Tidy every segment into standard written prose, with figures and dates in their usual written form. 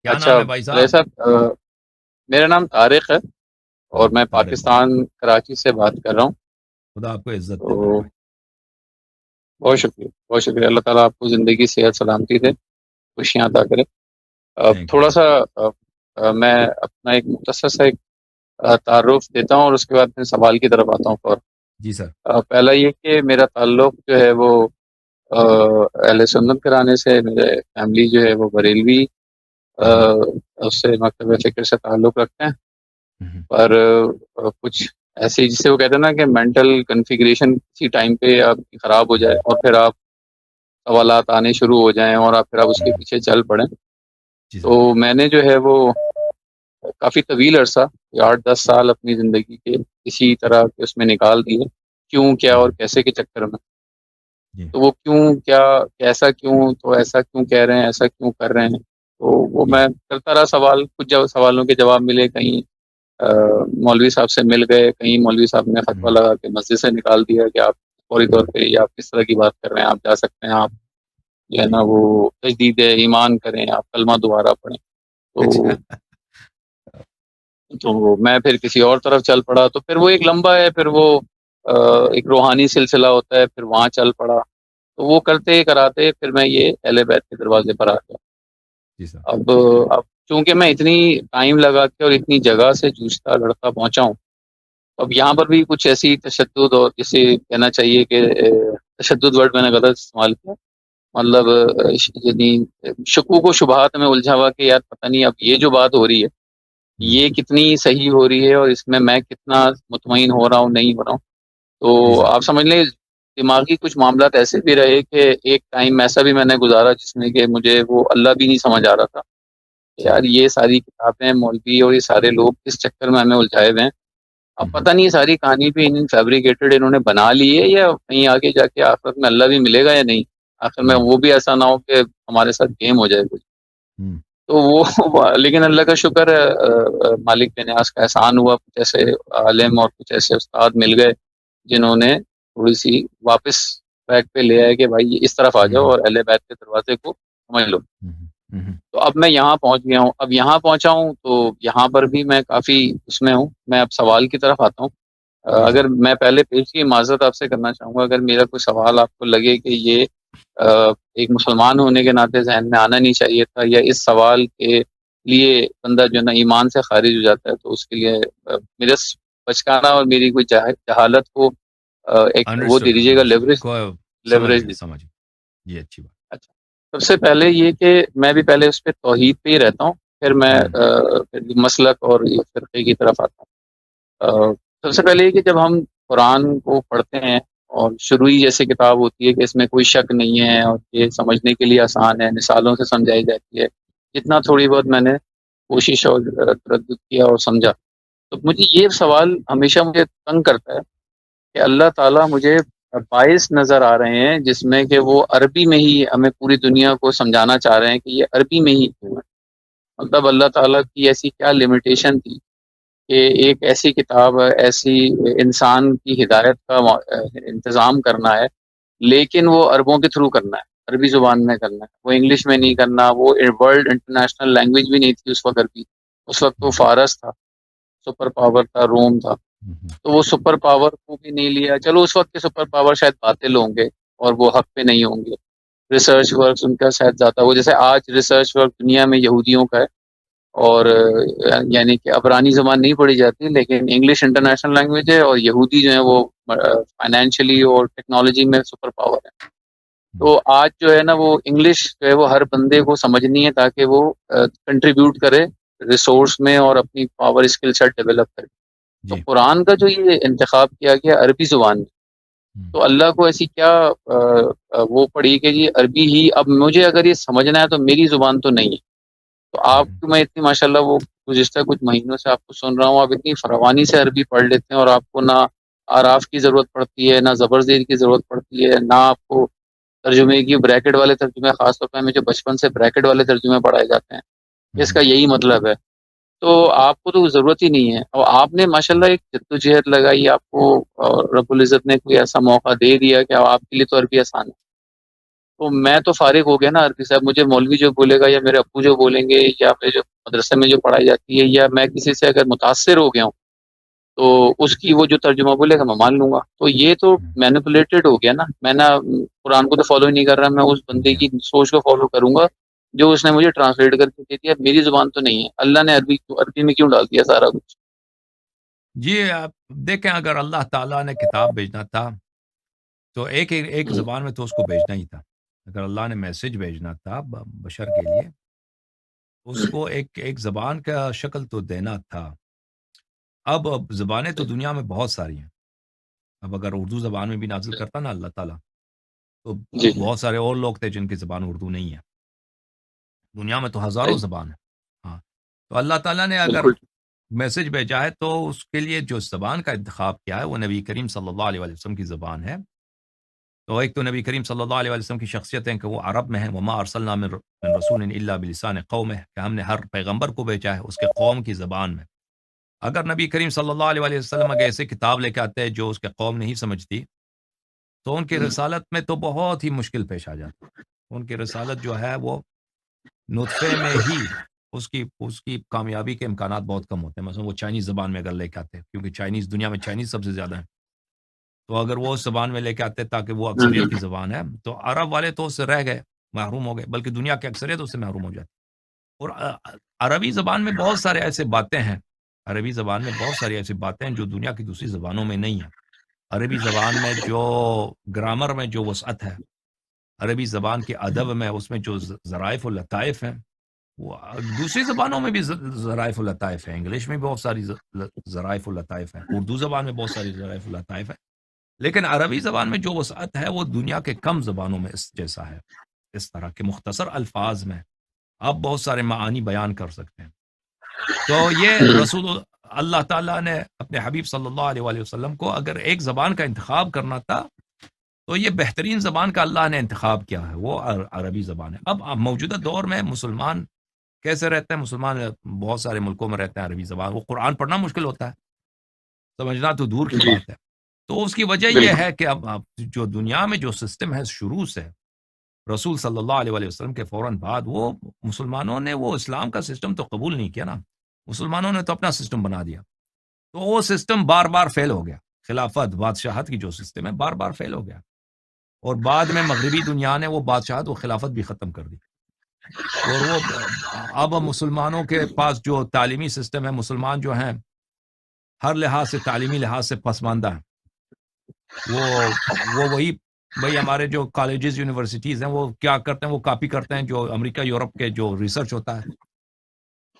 کیا اچھا نام ہے بھائی رضا صاحب؟ صاحب، میرا نام طارق ہے اور ہاں میں طارق بھائی، پاکستان کراچی سے بات کر رہا ہوں. خدا آپ کو عزت دے میرے تو بھائی. بہت شکریہ، بہت شکریہ. اللہ تعالیٰ آپ کو زندگی صحت سلامتی دے، خوشیاں عطا کرے. تھینک یو تھوڑا بھائی. سا میں اپنا ایک مختصر سا ایک تعارف دیتا ہوں اور اس کے بعد میں سوال کی طرف آتا ہوں. جی سر. پہلا یہ کہ میرا تعلق جو ہے وہ اہل سنت کرانے سے، میرے فیملی جو ہے وہ بریلوی ہوں، اس سے مکتب فکر سے تعلق رکھتے ہیں. ہوں، پر کچھ ایسی جسے وہ کہتے ہیں نا کہ مینٹل کنفیگریشن کسی ٹائم پہ آپ کی خراب ہو جائے اور پھر آپ سوالات آنے شروع ہو جائیں اور آپ پھر آپ اس کے ہوں، پیچھے چل پڑیں. جی سر. تو میں نے جو ہے وہ کافی طویل عرصہ، 8-10 سال اپنی زندگی کے اسی طرح کے اس میں نکال دیے، کیوں کیا اور ہوں، کیسے کے چکر میں. جی. تو وہ کیوں کیا، کیسا کیوں، تو ایسا کیوں کہہ رہے ہیں، ایسا کیوں کر رہے ہیں. تو وہ جی. میں کرتا رہا سوال، کچھ سوالوں کے جواب ملے، کہیں مولوی صاحب سے مل گئے، کہیں مولوی صاحب نے فتویٰ ہوں، لگا کے مسجد سے نکال دیا کہ آپ فوری طور پہ یہ آپ کس طرح کی بات کر رہے ہیں، آپ جا سکتے ہیں، آپ جو ہے جی. نا وہ تجدید ایمان کریں، آپ کلمہ دوبارہ پڑھیں. تو اچھا. تو میں پھر کسی اور طرف چل پڑا. تو پھر وہ ایک لمبا ہے، پھر وہ ایک روحانی سلسلہ ہوتا ہے، پھر وہاں چل پڑا. تو وہ کرتے کراتے پھر میں یہ اہل بیت کے دروازے پر آ گیا. جی سر. اب چونکہ میں اتنی ٹائم لگا کے اور اتنی جگہ سے جوجھتا لڑتا پہنچا ہوں، اب یہاں پر بھی کچھ ایسی تشدد، اور جسے کہنا چاہیے کہ تشدد ورڈ میں نے غلط استعمال کیا، مطلب یعنی شکوک و شبہات میں الجھا ہوا کہ یار پتہ نہیں اب یہ جو بات ہو رہی ہے ہوں، یہ کتنی صحیح ہو رہی ہے اور اس میں کتنا مطمئن ہو رہا ہوں، نہیں ہو رہا ہوں. جی تو سر. آپ سمجھ لیں دماغی کچھ معاملات ایسے بھی رہے کہ ایک ٹائم ایسا بھی میں نے گزارا جس میں کہ مجھے وہ اللہ بھی نہیں سمجھ آ رہا تھا کہ جی. یار یہ ساری کتابیں مولوی اور یہ سارے لوگ اس چکر میں ہمیں الجھائے ہوئے ہیں. اب ہوں، پتہ نہیں یہ ساری کہانی بھی ان فیبریکیٹڈ انہوں نے بنا لی ہے، یا کہیں آگے جا کے آخرت میں اللہ بھی ملے گا یا نہیں، آخر میں ہوں، وہ بھی ایسا نہ ہو کہ ہمارے ساتھ گیم ہو جائے کچھ. ہوں، تو وہ لیکن اللہ کا شکر ہے، مالک بے نیاز کا احسان ہوا، کچھ ایسے عالم اور کچھ ایسے استاد مل گئے جنہوں نے تھوڑی سی واپس ٹریک پہ لے آئے کہ بھائی یہ اس طرف آ جاؤ ہوں، اور اہل بیت کے دروازے کو سمجھ لو. ہوں، ہوں، تو اب میں یہاں پہنچ گیا ہوں، اب یہاں پہنچا ہوں تو یہاں پر بھی میں کافی اس میں ہوں. میں اب سوال کی طرف آتا ہوں. جی سر. اگر میں پہلے پیش کی معذرت آپ سے کرنا چاہوں گا اگر میرا کوئی سوال آپ کو لگے کہ یہ ایک مسلمان ہونے کے ناطے ذہن میں آنا نہیں چاہیے تھا، یا اس سوال کے لیے بندہ جو ہے نا ایمان سے خارج ہو جاتا ہے، تو اس کے لیے میرے بچکانا اور میری کوئی جہالت کو ایک وہ دے انڈرسٹوڈ، دیجیے گا، انڈرسٹوڈ. لیوریج. کو سمجھ لیوریج گیا، دی. سمجھ گیا. جی اچھی بات. اچھا، سب سے پہلے یہ کہ میں بھی پہلے اس پہ توحید پہ ہی رہتا ہوں، پھر میں ہوں، پھر مسلک اور یہ فرقے کی طرف آتا ہوں. سب سے پہلے یہ کہ جب ہم قرآن کو پڑھتے ہیں اور شروعی جیسے کتاب ہوتی ہے کہ اس میں کوئی شک نہیں ہے اور یہ سمجھنے کے لیے آسان ہے، مثالوں سے سمجھائی جاتی ہے، جتنا تھوڑی بہت میں نے کوشش اور تردد کیا اور سمجھا، تو مجھے یہ سوال ہمیشہ مجھے تنگ کرتا ہے کہ اللہ تعالیٰ مجھے باعث نظر آ رہے ہیں جس میں کہ وہ عربی میں ہی ہمیں پوری دنیا کو سمجھانا چاہ رہے ہیں کہ یہ عربی میں ہی کیوں ہے. مطلب اللہ تعالیٰ کی ایسی کیا لمیٹیشن تھی کہ ایک ایسی کتاب، ایسی انسان کی ہدایت کا انتظام کرنا ہے، لیکن وہ عربوں کے تھرو کرنا ہے، عربی زبان میں کرنا ہے، وہ انگلش میں نہیں ہوں، کرنا. وہ ورلڈ انٹرنیشنل لینگویج بھی نہیں تھی اس وقت عربی، اس وقت وہ ہوں، فارس تھا، سپر پاور تھا، روم تھا. ہوں، تو وہ سپر پاور کو بھی نہیں لیا. چلو اس وقت کے سپر پاور شاید باطل ہوں گے اور وہ حق پہ نہیں ہوں گے، ریسرچ ورک ان کا شاید زیادہ ہو، جیسے آج ریسرچ ورک دنیا میں یہودیوں کا ہے. اور یعنی کہ عبرانی زبان نہیں پڑھی جاتی لیکن انگلش انٹرنیشنل لینگویج ہے، اور یہودی جو ہیں وہ فائنینشلی اور ٹیکنالوجی میں سپر پاور ہے. ہوں، تو آج جو ہے نا وہ انگلش جو ہے وہ ہر بندے کو سمجھنی ہے تاکہ وہ کنٹریبیوٹ کرے ریسورس میں اور اپنی پاور اسکل سیٹ ڈیولپ کرے. تو جی. قرآن کا جو یہ انتخاب کیا گیا عربی زبان میں، ہوں، تو اللہ کو ایسی کیا وہ پڑی کہ جی عربی ہی اب مجھے اگر یہ سمجھنا ہے تو میری زبان تو نہیں ہے. تو آپ ہوں، کو میں اتنی ماشاءاللہ وہ گزشتہ کچھ مہینوں سے آپ کو سن رہا ہوں، آپ اتنی فراوانی سے عربی پڑھ لیتے ہیں اور آپ کو نہ آراف کی ضرورت پڑتی ہے، نہ زبر زیر کی ضرورت پڑتی ہے، نہ آپ کو ترجمے کی بریکٹ والے ترجمے، خاص طور پہ مجھے بچپن سے بریکٹ والے ترجمے پڑھائے جاتے ہیں، اس ہوں، کا یہی مطلب ہے. تو آپ کو تو ضرورت ہی نہیں ہے، اور آپ نے ماشاءاللہ ایک جدوجہد لگائی، آپ کو رب العزت نے کوئی ایسا موقع دے دیا کہ اب آپ کے لیے تو عربی آسان ہے. تو میں تو فارغ ہو گیا نا عربی صاحب. مجھے مولوی جو بولے گا یا میرے ابو جو بولیں گے یا میرے جو مدرسے میں جو پڑھائی جاتی ہے یا میں کسی سے اگر متاثر ہو گیا ہوں تو اس کی وہ جو ترجمہ بولے گا میں مان لوں گا. تو یہ تو مینپولیٹڈ ہو گیا نا. میں نا قرآن کو تو فالو ہی نہیں کر رہا, میں اس بندے کی سوچ کو فالو کروں گا جو اس نے مجھے ٹرانسلیٹ کر کے دے دیا. میری زبان تو نہیں ہے, اللہ نے عربی میں کیوں ڈال دیا سارا کچھ؟ جی آپ دیکھیں, اگر اللہ تعالیٰ نے کتاب بھیجنا تھا تو ایک زبان میں تو اس کو بھیجنا ہی تھا. اگر اللہ نے میسج بھیجنا تھا بشر کے لیے اس کو ایک زبان کا شکل تو دینا تھا. اب زبانیں تو دنیا میں بہت ساری ہیں. اب اگر اردو زبان میں بھی نازل کرتا نا اللہ تعالیٰ تو جی بہت سارے اور لوگ تھے جن کی زبان اردو نہیں ہے. دنیا میں تو ہزاروں زبان ہے. ہاں, تو اللہ تعالیٰ نے اگر بالکل. میسج بھیجا ہے تو اس کے لیے جو زبان کا انتخاب کیا ہے وہ نبی کریم صلی اللہ علیہ وسلم کی زبان ہے. تو ایک تو نبی کریم صلی اللہ علیہ وسلم کی شخصیت ہے کہ وہ عرب میں ہے. وما ارسلنا من رسول الا بلسان قومه, کہ ہم نے ہر پیغمبر کو بھیجا ہے اس کے قوم کی زبان میں. اگر نبی کریم صلی اللہ علیہ وسلم اگر ایسے کتاب لے کے آتے ہیں جو اس کے قوم نہیں سمجھتی تو ان کی رسالت میں تو بہت ہی مشکل پیش آ جاتی. ان کی رسالت جو ہے وہ نطفے میں ہی اس کی کامیابی کے امکانات بہت کم ہوتے ہیں. مثلا وہ چائنیز زبان میں اگر لے کے آتے ہیں, کیونکہ چائنیز دنیا میں چائنیز سب سے زیادہ ہے, تو اگر وہ اس زبان میں لے کے آتے تاکہ وہ اکثریت کی زبان ہے تو عرب والے تو اس سے رہ گئے, محروم ہو گئے, بلکہ دنیا کی اکثریت اس سے محروم ہو جاتی. اور عربی زبان میں بہت سارے ایسے باتیں ہیں, عربی زبان میں بہت ساری ایسی باتیں ہیں جو دنیا کی دوسری زبانوں میں نہیں ہیں. عربی زبان میں جو گرامر میں جو وسعت ہے, عربی زبان کے ادب میں اس میں جو ظرائف و لطائف ہیں وہ دوسری زبانوں میں بھی ظرائف و لطائف ہیں. انگلش میں بہت ساری ظرائف و لطائف ہیں, اردو زبان میں بہت ساری ظرائف و لطائف ہیں, لیکن عربی زبان میں جو وسعت ہے وہ دنیا کے کم زبانوں میں اس جیسا ہے. اس طرح کے مختصر الفاظ میں آپ بہت سارے معانی بیان کر سکتے ہیں. تو یہ رسول اللہ تعالیٰ نے اپنے حبیب صلی اللہ علیہ وآلہ وسلم کو اگر ایک زبان کا انتخاب کرنا تھا تو یہ بہترین زبان کا اللہ نے انتخاب کیا ہے, وہ عربی زبان ہے. اب موجودہ دور میں مسلمان کیسے رہتے ہیں؟ مسلمان بہت سارے ملکوں میں رہتے ہیں عربی زبان, وہ قرآن پڑھنا مشکل ہوتا ہے, سمجھنا تو دور کی بات ہے. تو اس کی وجہ یہ ہے کہ اب جو دنیا میں جو سسٹم ہے شروع سے رسول صلی اللہ علیہ وآلہ وسلم کے فوراً بعد وہ مسلمانوں نے وہ اسلام کا سسٹم تو قبول نہیں کیا نا, مسلمانوں نے تو اپنا سسٹم بنا دیا. تو وہ سسٹم بار بار فیل ہو گیا. خلافت بادشاہت کی جو سسٹم ہے بار بار فیل ہو گیا, اور بعد میں مغربی دنیا نے وہ بادشاہت و خلافت بھی ختم کر دی. اور وہ اب مسلمانوں کے پاس جو تعلیمی سسٹم ہے, مسلمان جو ہیں ہر لحاظ سے تعلیمی لحاظ سے پسماندہ ہیں. وہ وہی ہمارے جو کالجز یونیورسٹیز ہیں وہ کیا کرتے ہیں, وہ کاپی کرتے ہیں جو امریکہ یورپ کے جو ریسرچ ہوتا ہے.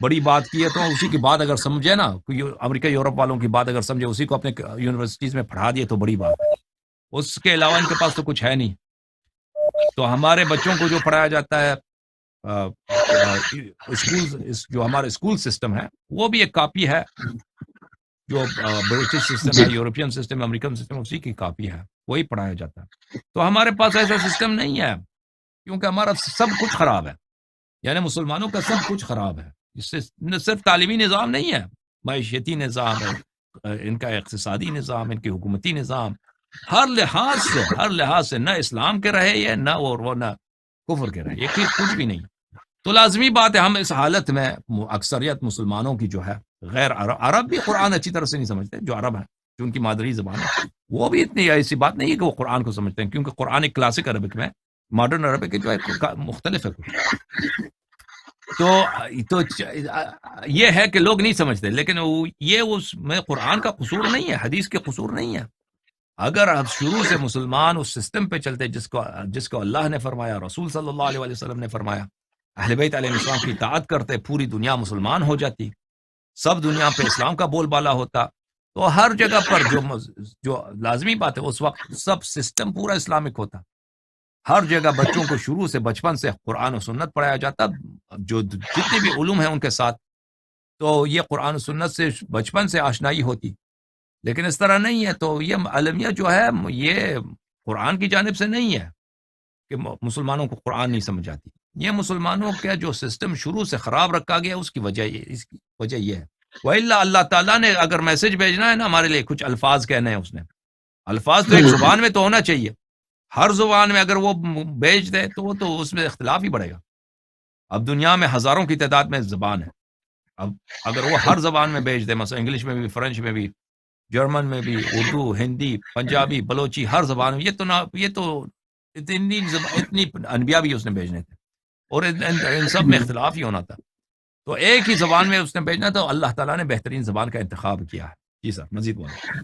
بڑی بات کی ہے تو اسی کی بات اگر سمجھے نا, امریکہ یورپ والوں کی بات اگر سمجھے, اسی کو اپنے یونیورسٹیز میں پڑھا دیے تو بڑی بات ہے. اس کے علاوہ ان کے پاس تو کچھ ہے نہیں. تو ہمارے بچوں کو جو پڑھایا جاتا ہے جو ہمارا اسکول سسٹم ہے وہ بھی ایک کاپی ہے جو برٹش سسٹم ہے, یورپین سسٹم, امریکن سسٹم, اسی کی کاپی ہے, وہی پڑھایا جاتا ہے. تو ہمارے پاس ایسا سسٹم نہیں ہے کیونکہ ہمارا سب کچھ خراب ہے, یعنی مسلمانوں کا سب کچھ خراب ہے. اس سے صرف تعلیمی نظام نہیں ہے, معیشتی نظام ہے, ان کا اقتصادی نظام, ان کی حکومتی نظام, ہر لحاظ سے نہ اسلام کے رہے یہ, نہ وہ نہ کفر کے رہے, یہ کچھ بھی نہیں. تو لازمی بات ہے ہم اس حالت میں اکثریت مسلمانوں کی جو ہے غیر عرب بھی قرآن اچھی طرح سے نہیں سمجھتے. جو عرب ہیں جو ان کی مادری زبان ہے وہ بھی اتنی ایسی بات نہیں ہے کہ وہ قرآن کو سمجھتے ہیں, کیونکہ قرآن ایک کلاسک عربک میں, ماڈرن عربک جو ہے مختلف ہے کچھ. تو یہ ہے کہ لوگ نہیں سمجھتے, لیکن یہ اس میں قرآن کا قصور نہیں ہے, حدیث کے قصور نہیں ہے. اگر اب شروع سے مسلمان اس سسٹم پہ چلتے جس کو اللہ نے فرمایا, رسول صلی اللہ علیہ وسلم نے فرمایا, اہل بیت علیہ السلام کی اطاعت کرتے, پوری دنیا مسلمان ہو جاتی, سب دنیا پہ اسلام کا بول بالا ہوتا, تو ہر جگہ پر جو لازمی بات ہے اس وقت سب سسٹم پورا اسلامک ہوتا. ہر جگہ بچوں کو شروع سے بچپن سے قرآن و سنت پڑھایا جاتا, جو جتنے بھی علوم ہیں ان کے ساتھ, تو یہ قرآن و سنت سے بچپن سے آشنائی ہوتی. لیکن اس طرح نہیں ہے. تو یہ المیہ جو ہے یہ قرآن کی جانب سے نہیں ہے کہ مسلمانوں کو قرآن نہیں سمجھ آتی, یہ مسلمانوں کا جو سسٹم شروع سے خراب رکھا گیا اس کی وجہ یہ ہے. وَإِلَّا اللہ تعالیٰ نے اگر میسج بھیجنا ہے نا ہمارے لیے, کچھ الفاظ کہنے ہیں, اس نے الفاظ تو ایک زبان میں تو ہونا چاہیے. ہر زبان میں اگر وہ بیچ دے تو وہ تو اس میں اختلاف ہی بڑھے گا. اب دنیا میں ہزاروں کی تعداد میں زبان ہے، اب اگر وہ ہر زبان میں بیچ دے، مثلا انگلش میں بھی، فرینچ میں بھی، جرمن میں بھی، اردو، ہندی، پنجابی، بلوچی، ہر زبان میں، یہ تو اتنی انبیاء بھی اس نے بھیجنے تھے اور ان سب میں اختلاف ہی ہونا تھا. تو ایک ہی زبان میں اس نے بھیجنا، تو اللہ تعالیٰ نے بہترین زبان کا انتخاب کیا ہے. جی سر، مزید بولیں.